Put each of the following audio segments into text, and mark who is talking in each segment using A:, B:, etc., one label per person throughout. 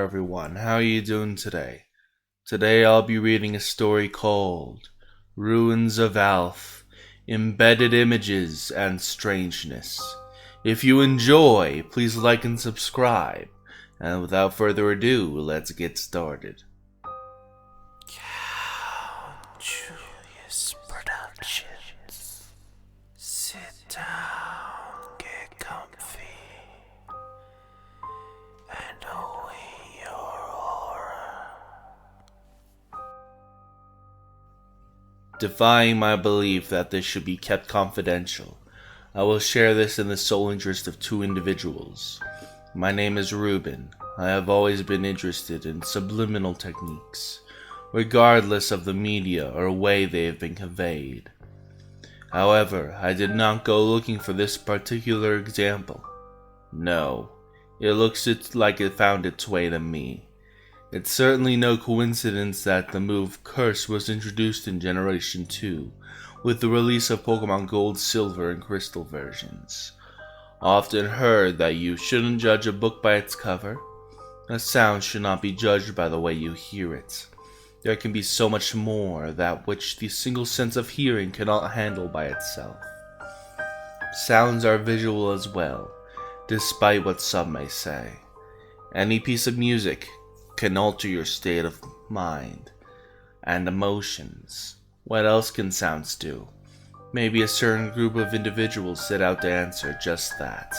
A: there everyone, how are you doing today? Today I'll be reading a story called Ruins of Alph, Embedded Images and Strangeness. If you enjoy, please like and subscribe. And without further ado, let's get started.
B: Julius Productions. Sit down, get comfy, and await your horror.
A: Defying my belief that this should be kept confidential, I will share this in the sole interest of two individuals. My name is Ruben. I have always been interested in subliminal techniques, regardless of the media or way they have been conveyed. However, I did not go looking for this particular example. No, it looks like it found its way to me. It's certainly no coincidence that the move Curse was introduced in Generation 2, with the release of Pokémon Gold, Silver, and Crystal versions. Often heard that you shouldn't judge a book by its cover. A sound should not be judged by the way you hear it. There can be so much more that which the single sense of hearing cannot handle by itself. Sounds are visual as well, despite what some may say. Any piece of music can alter your state of mind and emotions. What else can sounds do? Maybe a certain group of individuals set out to answer just that.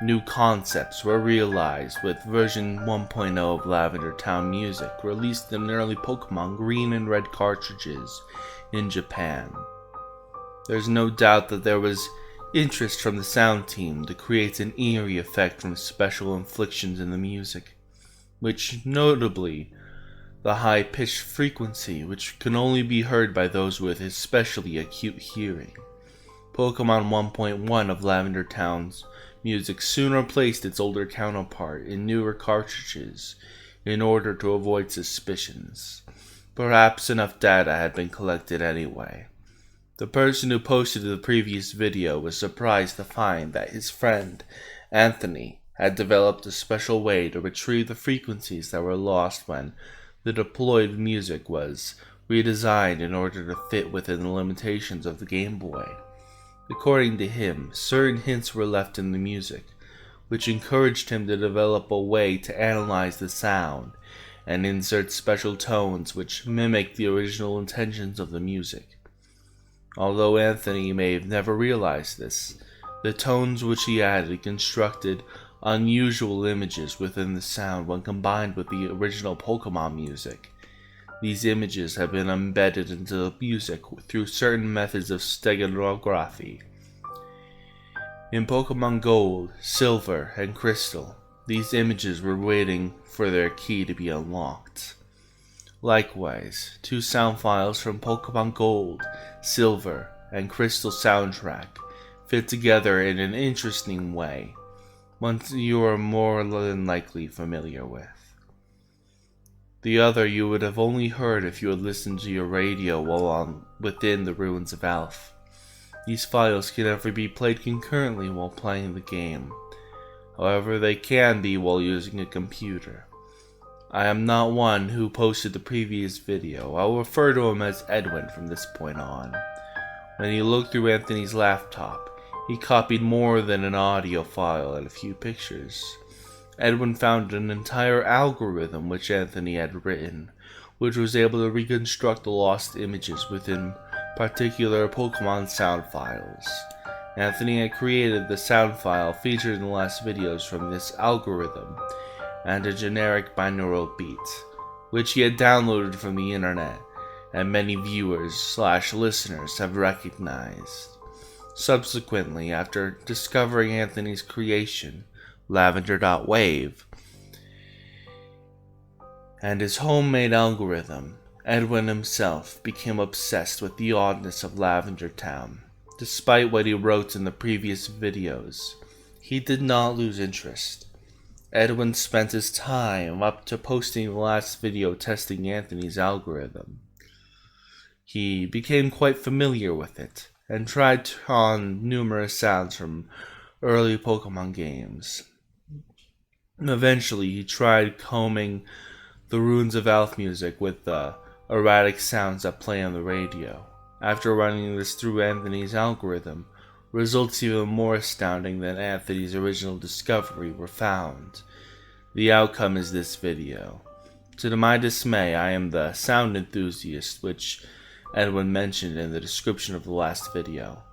A: New concepts were realized with version 1.0 of Lavender Town Music, released in early Pokémon Green and Red cartridges in Japan. There's no doubt that there was interest from the sound team to create an eerie effect from special inflections in the music, which notably the high-pitched frequency, which can only be heard by those with especially acute hearing. Pokémon 1.1 of Lavender Town's music soon replaced its older counterpart in newer cartridges in order to avoid suspicions. Perhaps enough data had been collected anyway. The person who posted the previous video was surprised to find that his friend, Anthony, had developed a special way to retrieve the frequencies that were lost when the deployed music was redesigned in order to fit within the limitations of the Game Boy. According to him, certain hints were left in the music, which encouraged him to develop a way to analyze the sound and insert special tones which mimic the original intentions of the music. Although Anthony may have never realized this, the tones which he added constructed unusual images within the sound when combined with the original Pokémon music. These images have been embedded into the music through certain methods of steganography. In Pokémon Gold, Silver, and Crystal, these images were waiting for their key to be unlocked. Likewise, two sound files from Pokémon Gold, Silver, and Crystal soundtrack fit together in an interesting way, one you are more than likely familiar with. The other you would have only heard if you had listened to your radio while within the ruins of Alph. These files can never be played concurrently while playing the game. However, they can be while using a computer. I am not one who posted the previous video. I'll refer to him as Edwin from this point on. When he looked through Anthony's laptop, he copied more than an audio file and a few pictures. Edwin found an entire algorithm which Anthony had written, which was able to reconstruct the lost images within particular Pokémon sound files. Anthony had created the sound file featured in the last videos from this algorithm, and a generic binaural beat, which he had downloaded from the internet, and many viewers/listeners have recognized. Subsequently, after discovering Anthony's creation, Lavender.wave, and his homemade algorithm, Edwin himself became obsessed with the oddness of Lavender Town. Despite what he wrote in the previous videos, he did not lose interest. Edwin spent his time up to posting the last video testing Anthony's algorithm. He became quite familiar with it, and tried on numerous sounds from early Pokémon games. Eventually, he tried combing the ruins of Alph music with the erratic sounds that play on the radio. After running this through Anthony's algorithm, results even more astounding than Anthony's original discovery were found. The outcome is this video. To my dismay, I am the sound enthusiast which Edwin mentioned in the description of the last video.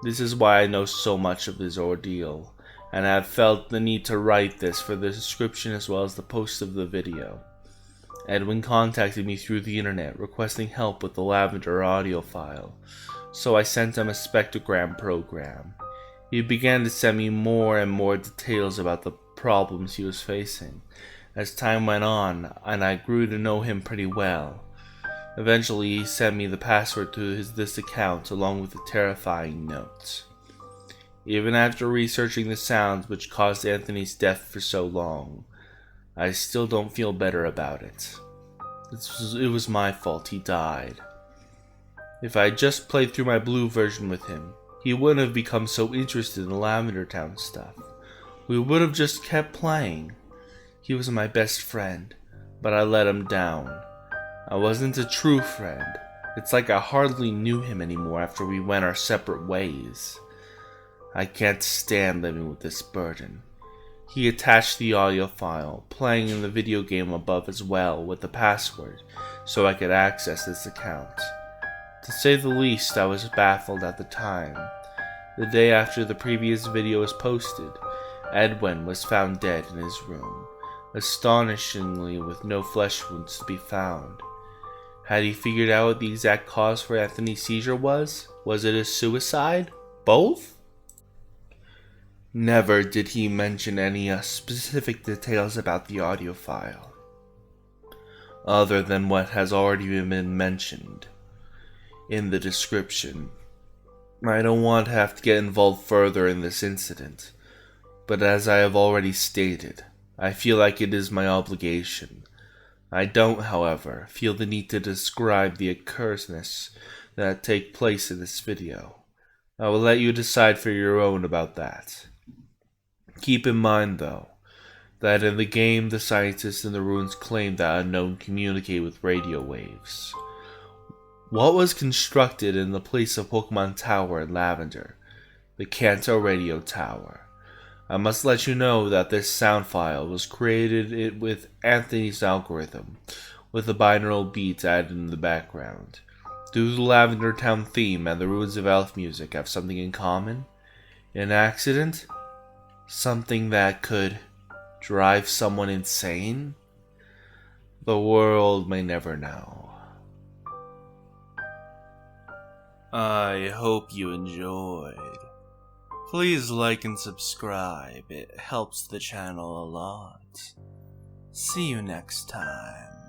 A: This is why I know so much of his ordeal, and I have felt the need to write this for the description as well as the post of the video. Edwin contacted me through the internet requesting help with the Lavender audio file, so I sent him a spectrogram program. He began to send me more and more details about the problems he was facing. As time went on, and I grew to know him pretty well. Eventually, he sent me the password to this account along with a terrifying note. Even after researching the sounds which caused Anthony's death for so long, I still don't feel better about it. It was my fault he died. If I had just played through my blue version with him, he wouldn't have become so interested in the Lavender Town stuff. We would have just kept playing. He was my best friend, but I let him down. I wasn't a true friend. It's like I hardly knew him anymore after we went our separate ways. I can't stand living with this burden. He attached the audio file, playing in the video game above as well with the password, so I could access this account. To say the least, I was baffled at the time. The day after the previous video was posted, Edwin was found dead in his room, astonishingly with no flesh wounds to be found. Had he figured out what the exact cause for Anthony's seizure was? Was it a suicide? Both? Never did he mention any specific details about the audio file, other than what has already been mentioned in the description. I don't want to have to get involved further in this incident, but as I have already stated, I feel like it is my obligation. I don't, however, feel the need to describe the occurrences that take place in this video. I will let you decide for your own about that. Keep in mind, though, that in the game the scientists in the ruins claim that unknown communicate with radio waves. What was constructed in the place of Pokémon Tower in Lavender? The Kanto Radio Tower. I must let you know that this sound file was created with Anthony's algorithm, with the binaural beats added in the background. Do the Lavender Town theme and the ruins of Alph music have something in common? An accident? Something that could drive someone insane? The world may never know. I hope you enjoyed. Please like and subscribe, it helps the channel a lot. See you next time.